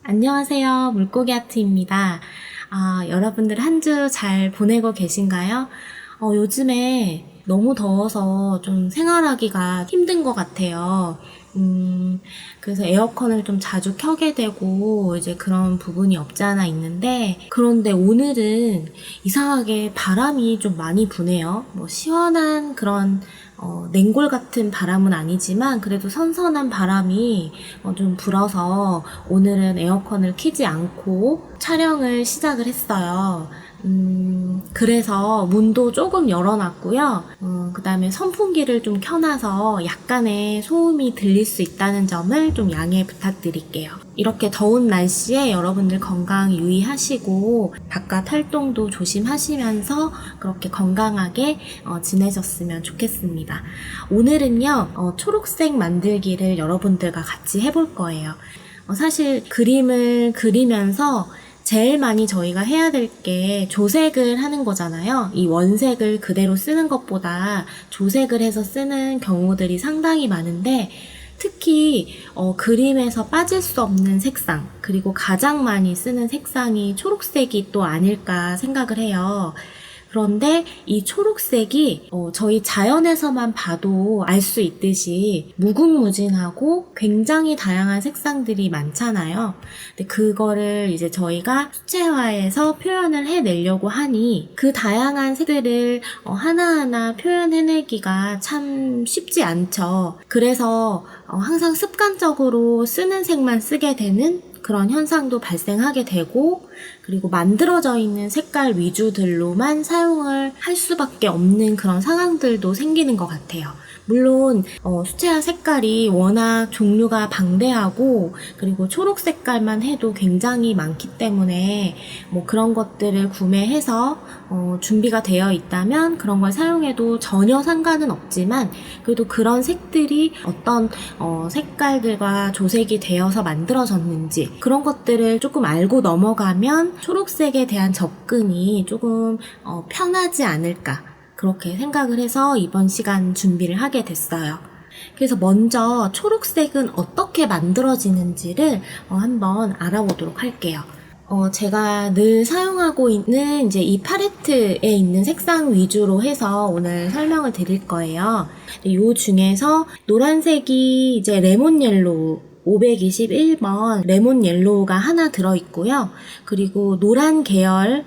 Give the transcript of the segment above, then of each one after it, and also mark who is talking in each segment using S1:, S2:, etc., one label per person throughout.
S1: 안녕하세요. 물고기 아트입니다. 여러분들 한 주 잘 보내고 계신가요? 요즘에 너무 더워서 좀 생활하기가 힘든 것 같아요. 그래서 에어컨을 좀 자주 켜게 되고 이제 그런 부분이 없지 않아 있는데, 그런데 오늘은 이상하게 바람이 좀 많이 부네요. 뭐 시원한 그런 냉골 같은 바람은 아니지만 그래도 선선한 바람이 좀 불어서 오늘은 에어컨을 켜지 않고 촬영을 시작을 했어요. 그래서 문도 조금 열어놨고요. 그 다음에 선풍기를 좀 켜놔서 약간의 소음이 들릴 수 있다는 점을 좀 양해 부탁드릴게요. 이렇게 더운 날씨에 여러분들 건강 유의하시고 바깥 활동도 조심하시면서 그렇게 건강하게 지내셨으면 좋겠습니다. 오늘은요, 초록색 만들기를 여러분들과 같이 해볼 거예요. 사실 그림을 그리면서 제일 많이 저희가 해야 될 게 조색을 하는 거잖아요. 이 원색을 그대로 쓰는 것보다 조색을 해서 쓰는 경우들이 상당히 많은데, 특히 그림에서 빠질 수 없는 색상, 그리고 가장 많이 쓰는 색상이 초록색이 또 아닐까 생각을 해요. 그런데 이 초록색이 저희 자연에서만 봐도 알 수 있듯이 무궁무진하고 굉장히 다양한 색상들이 많잖아요. 근데 그거를 이제 저희가 수채화해서 표현을 해내려고 하니 그 다양한 색들을 하나하나 표현해내기가 참 쉽지 않죠. 그래서 항상 습관적으로 쓰는 색만 쓰게 되는 그런 현상도 발생하게 되고, 그리고 만들어져 있는 색깔 위주들로만 사용을 할 수밖에 없는 그런 상황들도 생기는 것 같아요. 물론 수채화 색깔이 워낙 종류가 방대하고, 그리고 초록 색깔만 해도 굉장히 많기 때문에 뭐 그런 것들을 구매해서 준비가 되어 있다면 그런 걸 사용해도 전혀 상관은 없지만, 그래도 그런 색들이 어떤 색깔들과 조색이 되어서 만들어졌는지 그런 것들을 조금 알고 넘어가면 초록색에 대한 접근이 조금 편하지 않을까, 그렇게 생각을 해서 이번 시간 준비를 하게 됐어요. 그래서 먼저 초록색은 어떻게 만들어지는지를 한번 알아보도록 할게요. 제가 늘 사용하고 있는 이제 이 팔레트에 있는 색상 위주로 해서 오늘 설명을 드릴 거예요. 이 중에서 노란색이 이제 레몬 옐로우 521번 레몬 옐로우가 하나 들어있고요. 그리고 노란 계열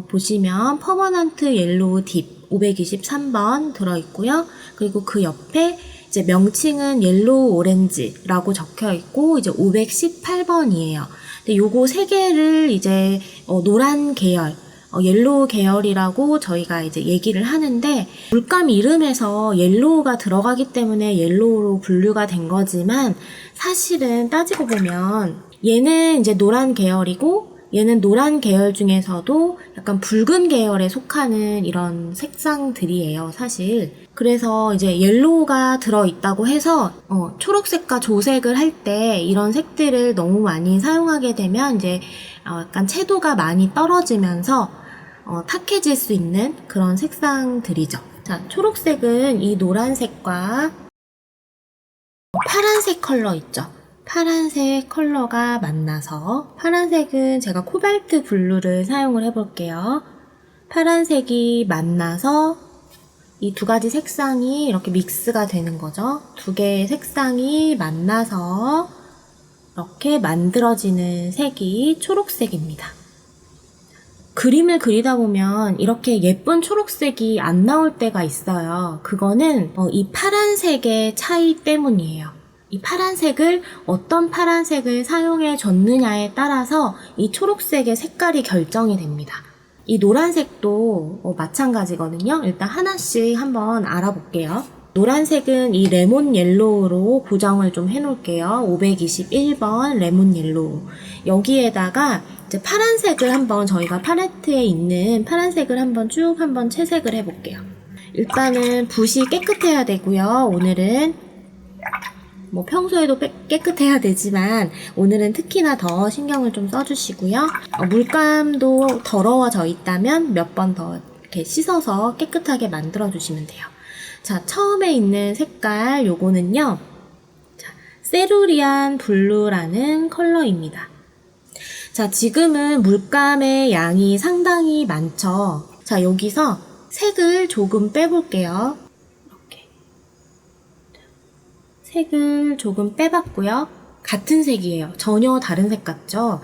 S1: 보시면 퍼머넌트 옐로우 딥 523번 들어있고요. 그리고 그 옆에 이제 명칭은 옐로우 오렌지라고 적혀 있고 이제 518번이에요. 근데 요거 세 개를 이제 노란 계열, 옐로우 계열이라고 저희가 이제 얘기를 하는데, 물감 이름에서 옐로우가 들어가기 때문에 옐로우로 분류가 된 거지만, 사실은 따지고 보면 얘는 이제 노란 계열이고 얘는 노란 계열 중에서도 약간 붉은 계열에 속하는 이런 색상들이에요, 사실. 그래서 이제 옐로우가 들어있다고 해서 초록색과 조색을 할 때 이런 색들을 너무 많이 사용하게 되면 이제 약간 채도가 많이 떨어지면서 탁해질 수 있는 그런 색상들이죠. 자, 초록색은 이 노란색과 파란색 컬러 있죠? 파란색 컬러가 만나서, 파란색은 제가 코발트 블루를 사용을 해볼게요. 파란색이 만나서 이 두 가지 색상이 이렇게 믹스가 되는 거죠. 두 개의 색상이 만나서 이렇게 만들어지는 색이 초록색입니다. 그림을 그리다 보면 이렇게 예쁜 초록색이 안 나올 때가 있어요. 그거는 이 파란색의 차이 때문이에요. 이 파란색을 어떤 파란색을 사용해 줬느냐에 따라서 이 초록색의 색깔이 결정이 됩니다. 이 노란색도 마찬가지거든요. 일단 하나씩 한번 알아볼게요. 노란색은 이 레몬 옐로우로 고정을 좀 해놓을게요. 521번 레몬 옐로우. 여기에다가 이제 파란색을 한번, 저희가 팔레트에 있는 파란색을 한번 쭉 한번 채색을 해볼게요. 일단은 붓이 깨끗해야 되고요. 오늘은 뭐 평소에도 깨끗해야 되지만 오늘은 특히나 더 신경을 좀 써주시고요. 물감도 더러워져 있다면 몇 번 더 이렇게 씻어서 깨끗하게 만들어 주시면 돼요. 자, 처음에 있는 색깔 요거는요, 자, 세루리안 블루라는 컬러입니다. 자, 지금은 물감의 양이 상당히 많죠. 자, 여기서 색을 조금 빼볼게요. 이렇게. 색을 조금 빼봤고요. 같은 색이에요. 전혀 다른 색 같죠?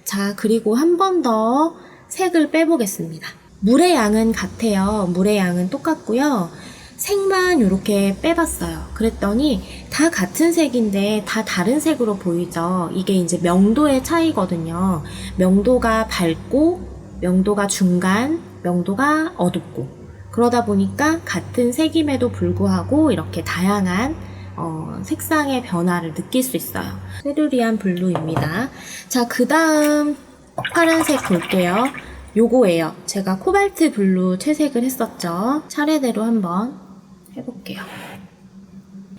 S1: 자, 그리고 한 번 더 색을 빼보겠습니다. 물의 양은 같아요. 물의 양은 똑같고요. 색만 이렇게 빼봤어요. 그랬더니 다 같은 색인데 다 다른 색으로 보이죠. 이게 이제 명도의 차이거든요. 명도가 밝고, 명도가 중간, 명도가 어둡고. 그러다 보니까 같은 색임에도 불구하고 이렇게 다양한 색상의 변화를 느낄 수 있어요. 세루리안 블루입니다. 자, 그 다음 파란색 볼게요. 요거예요. 제가 코발트 블루 채색을 했었죠. 차례대로 한번 해볼게요.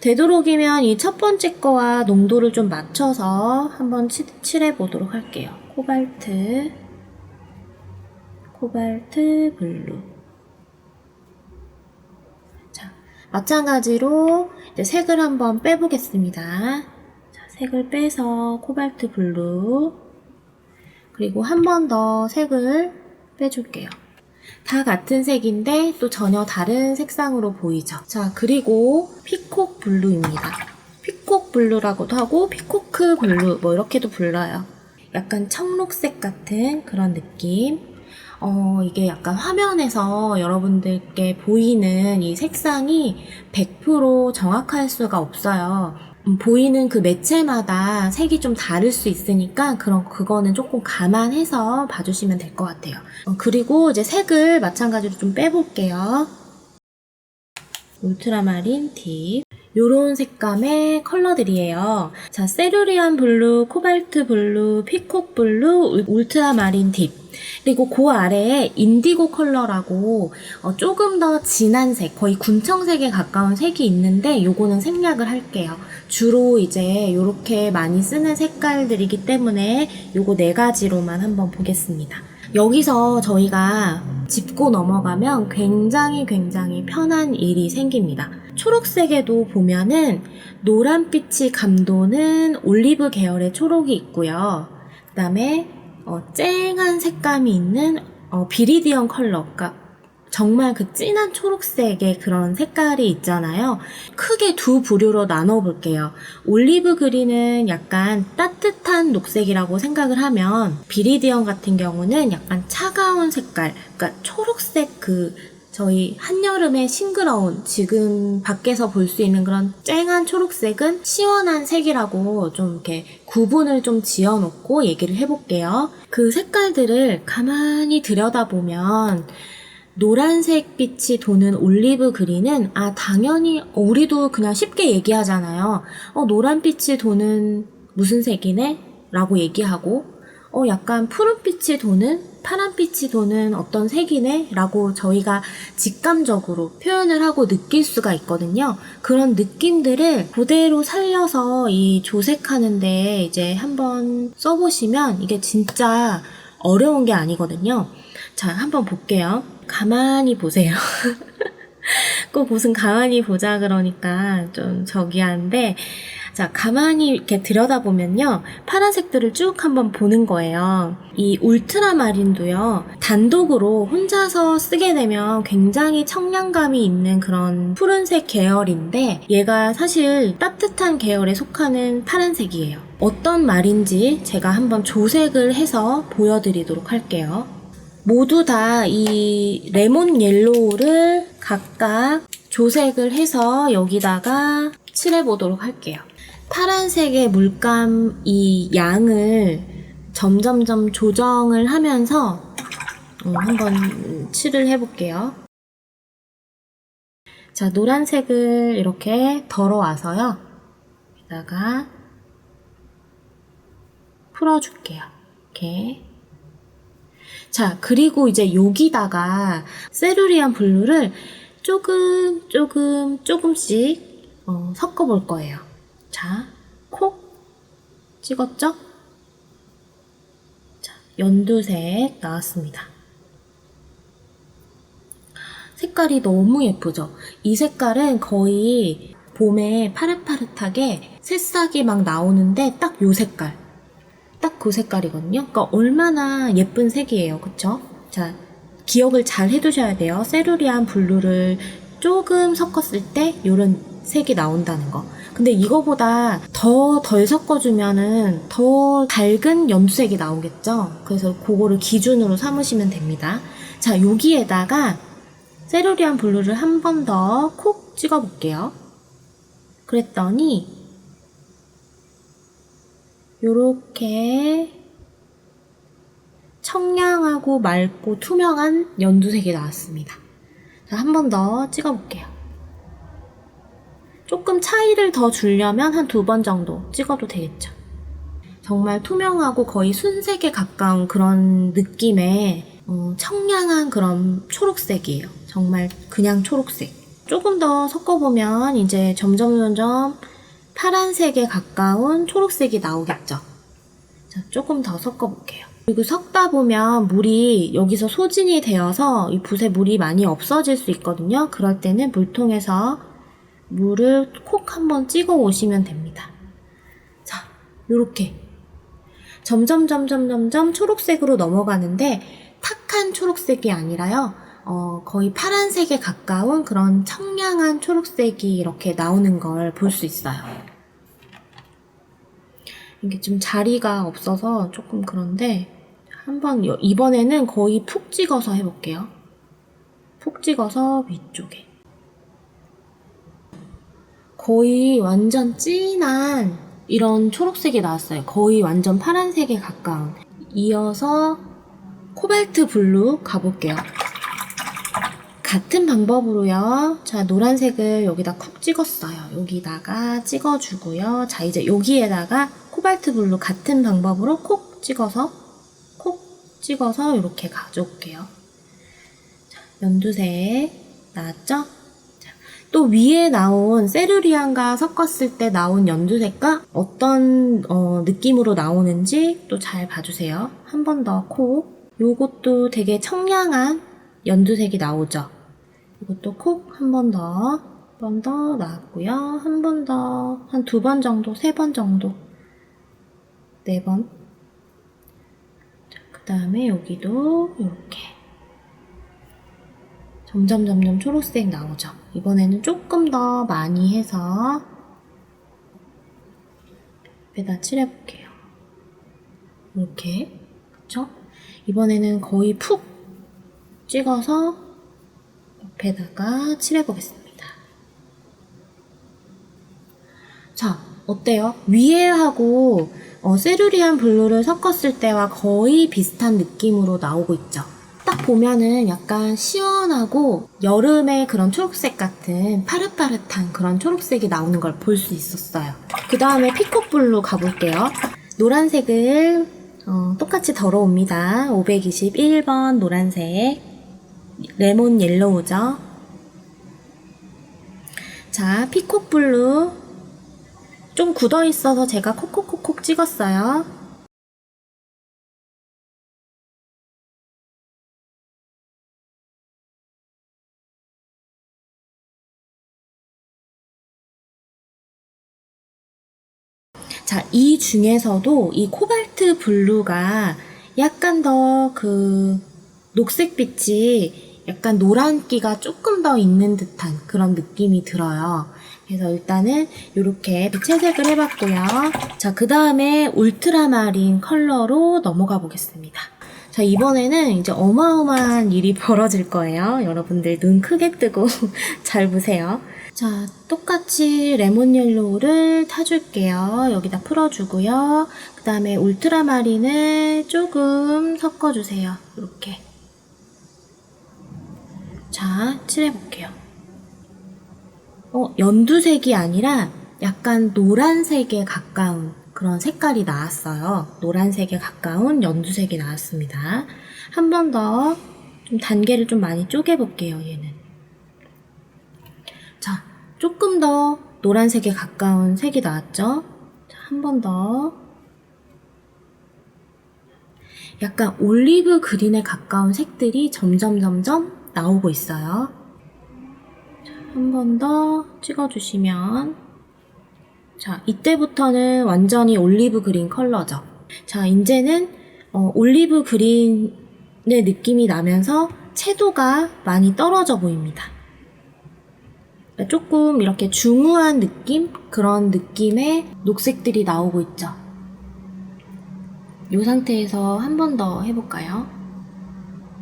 S1: 되도록이면 이 첫 번째 거와 농도를 좀 맞춰서 한번 칠해보도록 할게요. 코발트 블루. 자, 마찬가지로 이제 색을 한번 빼보겠습니다. 자, 색을 빼서 코발트 블루, 그리고 한 번 더 색을 빼줄게요. 다 같은 색인데 또 전혀 다른 색상으로 보이죠. 자, 그리고 피콕 블루입니다. 피콕 블루라고도 하고 피코크 블루 뭐 이렇게도 불러요. 약간 청록색 같은 그런 느낌. 이게 약간 화면에서 여러분들께 보이는 이 색상이 100% 정확할 수가 없어요. 보이는 그 매체마다 색이 좀 다를 수 있으니까 그거는 조금 감안해서 봐주시면 될 것 같아요. 그리고 이제 색을 마찬가지로 좀 빼볼게요. 울트라마린 딥. 요런 색감의 컬러들이에요. 자, 세루리안 블루, 코발트 블루, 피콕 블루, 울트라마린 딥. 그리고 그 아래에 인디고 컬러라고 조금 더 진한 색, 거의 군청색에 가까운 색이 있는데 요거는 생략을 할게요. 주로 이제 요렇게 많이 쓰는 색깔들이기 때문에 요거 4가지로만 한번 보겠습니다. 여기서 저희가 짚고 넘어가면 굉장히 편한 일이 생깁니다. 초록색에도 보면은 노란빛이 감도는 올리브 계열의 초록이 있고요. 그 다음에 쨍한 색감이 있는 비리디언 컬러, 그러니까 정말 그 진한 초록색의 그런 색깔이 있잖아요. 크게 두 부류로 나눠볼게요. 올리브 그린은 약간 따뜻한 녹색이라고 생각을 하면 비리디언 같은 경우는 약간 차가운 색깔, 그러니까 초록색 저희 한여름에 싱그러운 지금 밖에서 볼 수 있는 그런 쨍한 초록색은 시원한 색이라고 좀 이렇게 구분을 좀 지어놓고 얘기를 해볼게요. 그 색깔들을 가만히 들여다보면 노란색 빛이 도는 올리브 그린은 당연히 우리도 그냥 쉽게 얘기하잖아요. 노란빛이 도는 무슨 색이네? 라고 얘기하고 약간 푸른빛이 도는 파란빛이 도는 어떤 색이네? 라고 저희가 직감적으로 표현을 하고 느낄 수가 있거든요. 그런 느낌들을 그대로 살려서 이 조색하는데 이제 한번 써보시면 이게 진짜 어려운 게 아니거든요. 자, 한번 볼게요. 가만히 보세요. 꼭 무슨 가만히 보자 그러니까 좀 저기한데, 자, 가만히 이렇게 들여다보면요. 파란색들을 쭉 한번 보는 거예요. 이 울트라마린도요. 단독으로 혼자서 쓰게 되면 굉장히 청량감이 있는 그런 푸른색 계열인데 얘가 사실 따뜻한 계열에 속하는 파란색이에요. 어떤 말인지 제가 한번 조색을 해서 보여드리도록 할게요. 모두 다 이 레몬 옐로우를 각각 조색을 해서 여기다가 칠해보도록 할게요. 파란색의 물감 이 양을 점점점 조정을 하면서 한번 칠을 해볼게요. 자, 노란색을 이렇게 덜어와서요. 여기다가 풀어줄게요. 이렇게. 자, 그리고 이제 여기다가 세루리안 블루를 조금씩 섞어볼 거예요. 자, 콕 찍었죠? 자, 연두색 나왔습니다. 색깔이 너무 예쁘죠? 이 색깔은 거의 봄에 파릇파릇하게 새싹이 막 나오는데 딱 요 색깔. 딱 그 색깔이거든요. 그러니까 얼마나 예쁜 색이에요. 그쵸? 자, 기억을 잘 해두셔야 돼요. 세루리안 블루를 조금 섞었을 때 이런 색이 나온다는 거. 근데 이거보다 더 덜 섞어주면은 더 밝은 연두색이 나오겠죠? 그래서 그거를 기준으로 삼으시면 됩니다. 자, 여기에다가 세루리안 블루를 한 번 더 콕 찍어 볼게요. 그랬더니 요렇게 청량하고 맑고 투명한 연두색이 나왔습니다. 자, 한 번 더 찍어 볼게요. 조금 차이를 더 주려면 한 2번 정도 찍어도 되겠죠. 정말 투명하고 거의 순색에 가까운 그런 느낌의 청량한 그런 초록색이에요. 정말 그냥 초록색. 조금 더 섞어보면 이제 점점 파란색에 가까운 초록색이 나오겠죠. 자, 조금 더 섞어볼게요. 그리고 섞다 보면 물이 여기서 소진이 되어서 이 붓에 물이 많이 없어질 수 있거든요. 그럴 때는 물통에서 물을 콕 한번 찍어 오시면 됩니다. 자, 요렇게 점점 초록색으로 넘어가는데 탁한 초록색이 아니라요. 거의 파란색에 가까운 그런 청량한 초록색이 이렇게 나오는 걸 볼 수 있어요. 이게 좀 자리가 없어서 조금 그런데 한번 이번에는 거의 푹 찍어서 해볼게요. 푹 찍어서 위쪽에. 거의 완전 진한 이런 초록색이 나왔어요. 거의 완전 파란색에 가까운. 이어서 코발트 블루 가볼게요. 같은 방법으로요. 자, 노란색을 여기다 쿡 찍었어요. 여기다가 찍어주고요. 자, 이제 여기에다가 코발트 블루 같은 방법으로 콕 찍어서 이렇게 가져올게요. 자, 연두색 나왔죠? 또 위에 나온 세루리안과 섞었을 때 나온 연두색과 어떤 느낌으로 나오는지 또 잘 봐주세요. 한 번 더 콕. 요것도 되게 청량한 연두색이 나오죠. 이것도 콕 한 번 더 나왔고요. 한 번 더, 한 2번 정도, 3번 정도, 4번. 그 다음에 여기도 이렇게 점점 초록색 나오죠. 이번에는 조금 더 많이 해서 옆에다 칠해볼게요. 이렇게, 그쵸? 이번에는 거의 푹 찍어서 옆에다가 칠해보겠습니다. 자, 어때요? 위에하고 세루리안 블루를 섞었을 때와 거의 비슷한 느낌으로 나오고 있죠. 딱 보면은 약간 시원하고 여름의 그런 초록색 같은 파릇파릇한 그런 초록색이 나오는 걸 볼 수 있었어요. 그 다음에 피콕 블루 가볼게요. 노란색을 똑같이 덜어옵니다. 521번 노란색 레몬 옐로우죠. 자, 피콕 블루 좀 굳어 있어서 제가 콕콕콕콕 찍었어요. 자, 이 중에서도 이 코발트 블루가 약간 더 그 녹색빛이 약간 노란기가 조금 더 있는 듯한 그런 느낌이 들어요. 그래서 일단은 이렇게 채색을 해봤고요. 자, 그 다음에 울트라마린 컬러로 넘어가 보겠습니다. 자, 이번에는 이제 어마어마한 일이 벌어질 거예요. 여러분들 눈 크게 뜨고 잘 보세요. 자, 똑같이 레몬 옐로우를 타줄게요. 여기다 풀어주고요. 그 다음에 울트라마린을 조금 섞어주세요. 이렇게. 자, 칠해볼게요. 연두색이 아니라 약간 노란색에 가까운 그런 색깔이 나왔어요. 노란색에 가까운 연두색이 나왔습니다. 한 번 더 좀 단계를 좀 많이 쪼개볼게요, 얘는. 자, 조금 더 노란색에 가까운 색이 나왔죠? 자, 한 번 더. 약간 올리브 그린에 가까운 색들이 점점 나오고 있어요. 한 번 더 찍어주시면 자, 이때부터는 완전히 올리브 그린 컬러죠. 자, 이제는 올리브 그린의 느낌이 나면서 채도가 많이 떨어져 보입니다. 조금 이렇게 중후한 느낌? 그런 느낌의 녹색들이 나오고 있죠. 이 상태에서 한 번 더 해볼까요?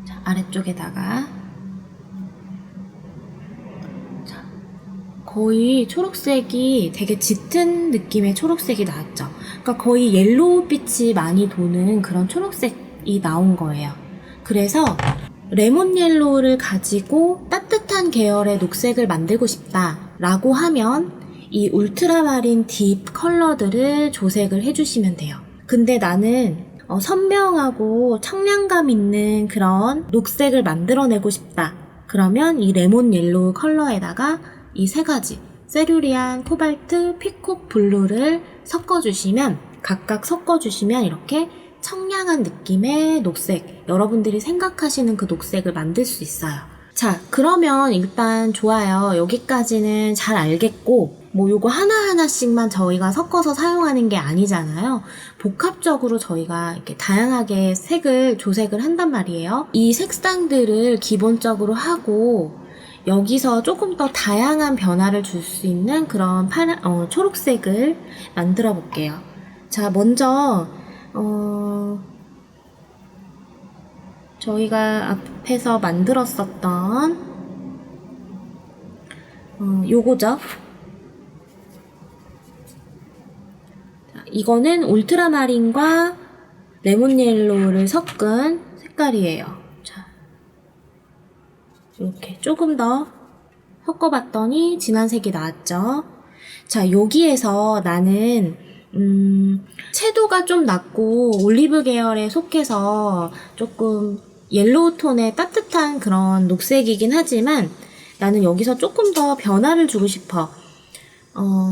S1: 자, 아래쪽에다가 자, 거의 초록색이 되게 짙은 느낌의 초록색이 나왔죠. 그러니까 거의 옐로우빛이 많이 도는 그런 초록색이 나온 거예요. 그래서 레몬 옐로우를 가지고 따뜻한 계열의 녹색을 만들고 싶다 라고 하면 이 울트라마린 딥 컬러들을 조색을 해주시면 돼요. 근데 나는 선명하고 청량감 있는 그런 녹색을 만들어내고 싶다. 그러면 이 레몬 옐로우 컬러에다가 이 세 가지 세루리안, 코발트, 피콕 블루를 섞어주시면 각각 섞어주시면 이렇게 청량한 느낌의 녹색, 여러분들이 생각하시는 그 녹색을 만들 수 있어요. 자, 그러면 일단 좋아요. 여기까지는 잘 알겠고 뭐 요거 하나하나씩만 저희가 섞어서 사용하는 게 아니잖아요. 복합적으로 저희가 이렇게 다양하게 색을 조색을 한단 말이에요. 이 색상들을 기본적으로 하고 여기서 조금 더 다양한 변화를 줄 수 있는 그런 초록색을 만들어 볼게요. 자, 먼저 저희가 앞에서 만들었었던 요거죠. 자, 이거는 울트라마린과 레몬 옐로우를 섞은 색깔이에요. 자, 이렇게 조금 더 섞어봤더니 진한 색이 나왔죠. 자, 여기에서 나는 채도가 좀 낮고 올리브 계열에 속해서 조금 옐로우 톤의 따뜻한 그런 녹색이긴 하지만 나는 여기서 조금 더 변화를 주고 싶어.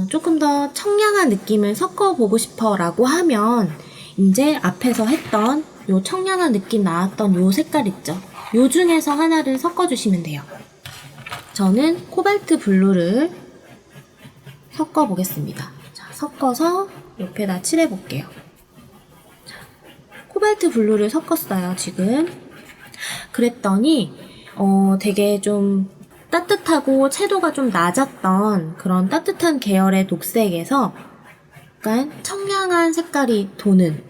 S1: 조금 더 청량한 느낌을 섞어보고 싶어 라고 하면 이제 앞에서 했던 요 청량한 느낌 나왔던 요 색깔 있죠? 요 중에서 하나를 섞어주시면 돼요. 저는 코발트 블루를 섞어보겠습니다. 자, 섞어서 옆에다 칠해볼게요. 자, 코발트 블루를 섞었어요, 지금. 그랬더니 되게 좀 따뜻하고 채도가 좀 낮았던 그런 따뜻한 계열의 녹색에서 약간 청량한 색깔이 도는,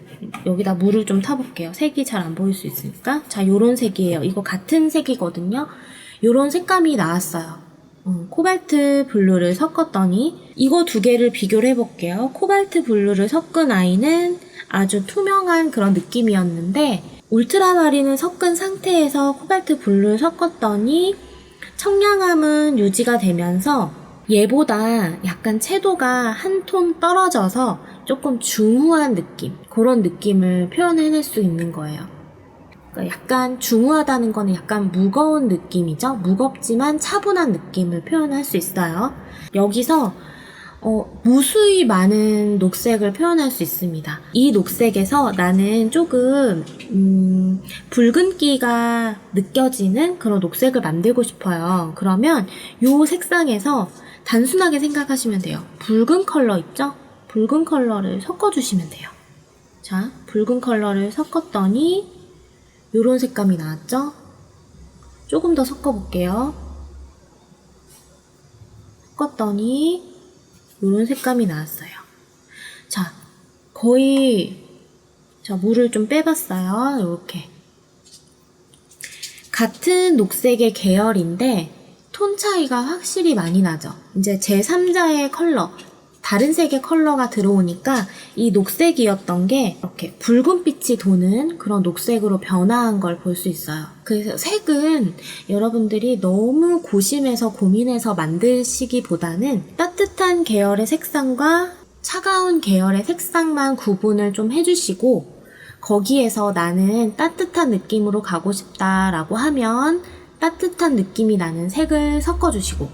S1: 여기다 물을 좀 타볼게요. 색이 잘 안 보일 수 있으니까. 자, 요런 색이에요. 이거 같은 색이거든요. 요런 색감이 나왔어요. 코발트 블루를 섞었더니 이거 두 개를 비교를 해볼게요. 코발트 블루를 섞은 아이는 아주 투명한 그런 느낌이었는데 울트라마린을 섞은 상태에서 코발트 블루를 섞었더니 청량함은 유지가 되면서 얘보다 약간 채도가 한 톤 떨어져서 조금 중후한 느낌, 그런 느낌을 표현해낼 수 있는 거예요. 그러니까 약간 중후하다는 거는 약간 무거운 느낌이죠. 무겁지만 차분한 느낌을 표현할 수 있어요. 여기서 무수히 많은 녹색을 표현할 수 있습니다. 이 녹색에서 나는 조금 붉은기가 느껴지는 그런 녹색을 만들고 싶어요. 그러면 이 색상에서 단순하게 생각하시면 돼요. 붉은 컬러 있죠? 붉은 컬러를 섞어주시면 돼요. 자, 붉은 컬러를 섞었더니 요런 색감이 나왔죠? 조금 더 섞어볼게요. 섞었더니 요런 색감이 나왔어요. 자, 거의 물을 좀 빼봤어요. 이렇게 같은 녹색의 계열인데 톤 차이가 확실히 많이 나죠. 이제 제3자의 컬러, 다른 색의 컬러가 들어오니까 이 녹색이었던 게 이렇게 붉은빛이 도는 그런 녹색으로 변화한 걸 볼 수 있어요. 그래서 색은 여러분들이 너무 고심해서 고민해서 만드시기보다는 따뜻한 계열의 색상과 차가운 계열의 색상만 구분을 좀 해주시고 거기에서 나는 따뜻한 느낌으로 가고 싶다라고 하면 따뜻한 느낌이 나는 색을 섞어주시고,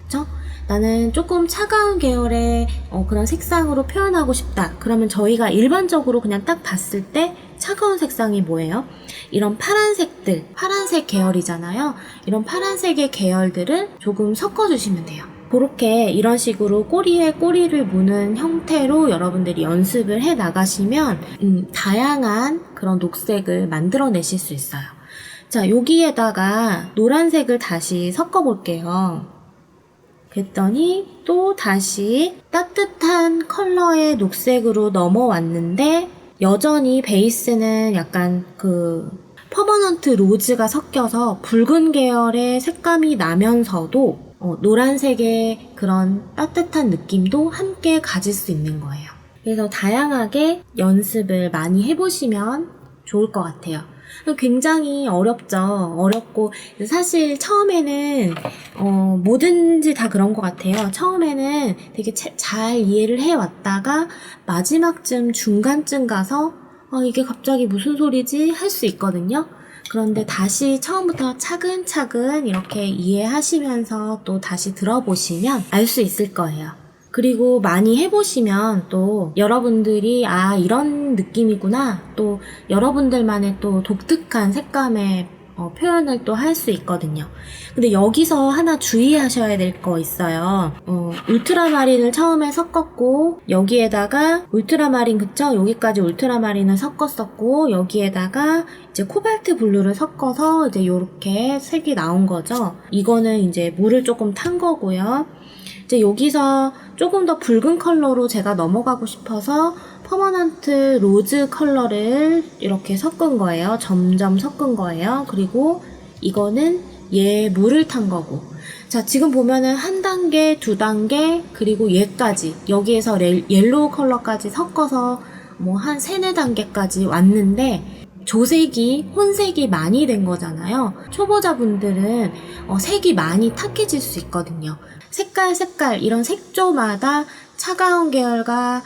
S1: 그쵸? 나는 조금 차가운 계열의 그런 색상으로 표현하고 싶다. 그러면 저희가 일반적으로 그냥 딱 봤을 때 차가운 색상이 뭐예요? 이런 파란색들, 파란색 계열이잖아요. 이런 파란색의 계열들을 조금 섞어주시면 돼요. 그렇게 이런 식으로 꼬리에 꼬리를 무는 형태로 여러분들이 연습을 해 나가시면 다양한 그런 녹색을 만들어내실 수 있어요. 자, 여기에다가 노란색을 다시 섞어 볼게요. 그랬더니 또 다시 따뜻한 컬러의 녹색으로 넘어왔는데 여전히 베이스는 약간 그 퍼머넌트 로즈가 섞여서 붉은 계열의 색감이 나면서도 노란색의 그런 따뜻한 느낌도 함께 가질 수 있는 거예요. 그래서 다양하게 연습을 많이 해보시면 좋을 것 같아요. 굉장히 어렵죠. 어렵고 사실 처음에는 뭐든지 다 그런 것 같아요. 처음에는 되게 잘 이해를 해왔다가 마지막쯤 중간쯤 가서 이게 갑자기 무슨 소리지? 할 수 있거든요. 그런데 다시 처음부터 차근차근 이렇게 이해하시면서 또 다시 들어보시면 알 수 있을 거예요. 그리고 많이 해보시면 또 여러분들이 이런 느낌이구나, 또 여러분들만의 또 독특한 색감의 표현을 또 할 수 있거든요. 근데 여기서 하나 주의하셔야 될 거 있어요. 울트라마린을 처음에 섞었고 여기에다가 울트라마린, 그쵸? 여기까지 울트라마린을 섞었었고 여기에다가 이제 코발트 블루를 섞어서 이제 요렇게 색이 나온 거죠. 이거는 이제 물을 조금 탄 거고요. 이제 여기서 조금 더 붉은 컬러로 제가 넘어가고 싶어서 퍼머넌트 로즈 컬러를 이렇게 섞은 거예요. 점점 섞은 거예요. 그리고 이거는 얘 물을 탄 거고. 자, 지금 보면은 한 단계, 두 단계, 그리고 얘까지 여기에서 옐로우 컬러까지 섞어서 뭐 한 3-4단계까지 왔는데 조색이, 혼색이 많이 된 거잖아요. 초보자분들은 색이 많이 탁해질 수 있거든요. 색깔 이런 색조마다 차가운 계열과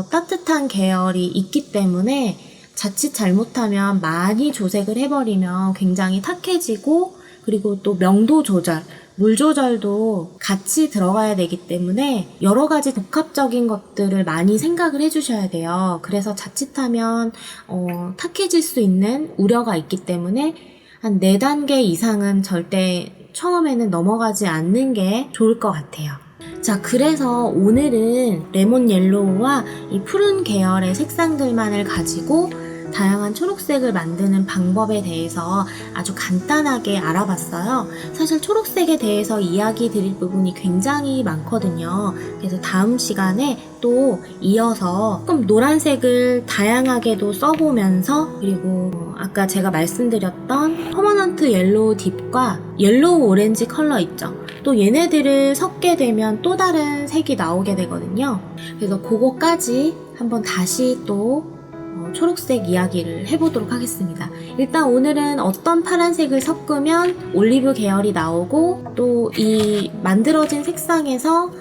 S1: 따뜻한 계열이 있기 때문에 자칫 잘못하면 많이 조색을 해버리면 굉장히 탁해지고, 그리고 또 명도 조절, 물 조절도 같이 들어가야 되기 때문에 여러 가지 복합적인 것들을 많이 생각을 해주셔야 돼요. 그래서 자칫하면 탁해질 수 있는 우려가 있기 때문에 한 4단계 이상은 절대 처음에는 넘어가지 않는 게 좋을 것 같아요. 자, 그래서 오늘은 레몬 옐로우와 이 푸른 계열의 색상들만을 가지고 다양한 초록색을 만드는 방법에 대해서 아주 간단하게 알아봤어요. 사실 초록색에 대해서 이야기 드릴 부분이 굉장히 많거든요. 그래서 다음 시간에 또 이어서 조금 노란색을 다양하게도 써보면서, 그리고 아까 제가 말씀드렸던 퍼머넌트 옐로우 딥과 옐로우 오렌지 컬러 있죠. 또 얘네들을 섞게 되면 또 다른 색이 나오게 되거든요. 그래서 그거까지 한번 다시 또 초록색 이야기를 해보도록 하겠습니다. 일단 오늘은 어떤 파란색을 섞으면 올리브 계열이 나오고, 또 이 만들어진 색상에서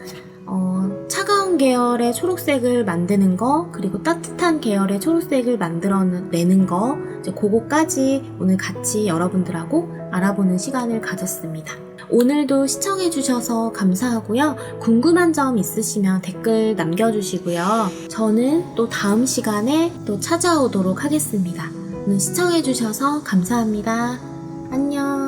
S1: 차가운 계열의 초록색을 만드는 거, 그리고 따뜻한 계열의 초록색을 만들어내는 거, 이제 그거까지 오늘 같이 여러분들하고 알아보는 시간을 가졌습니다. 오늘도 시청해주셔서 감사하고요. 궁금한 점 있으시면 댓글 남겨주시고요. 저는 또 다음 시간에 또 찾아오도록 하겠습니다. 오늘 시청해주셔서 감사합니다. 안녕.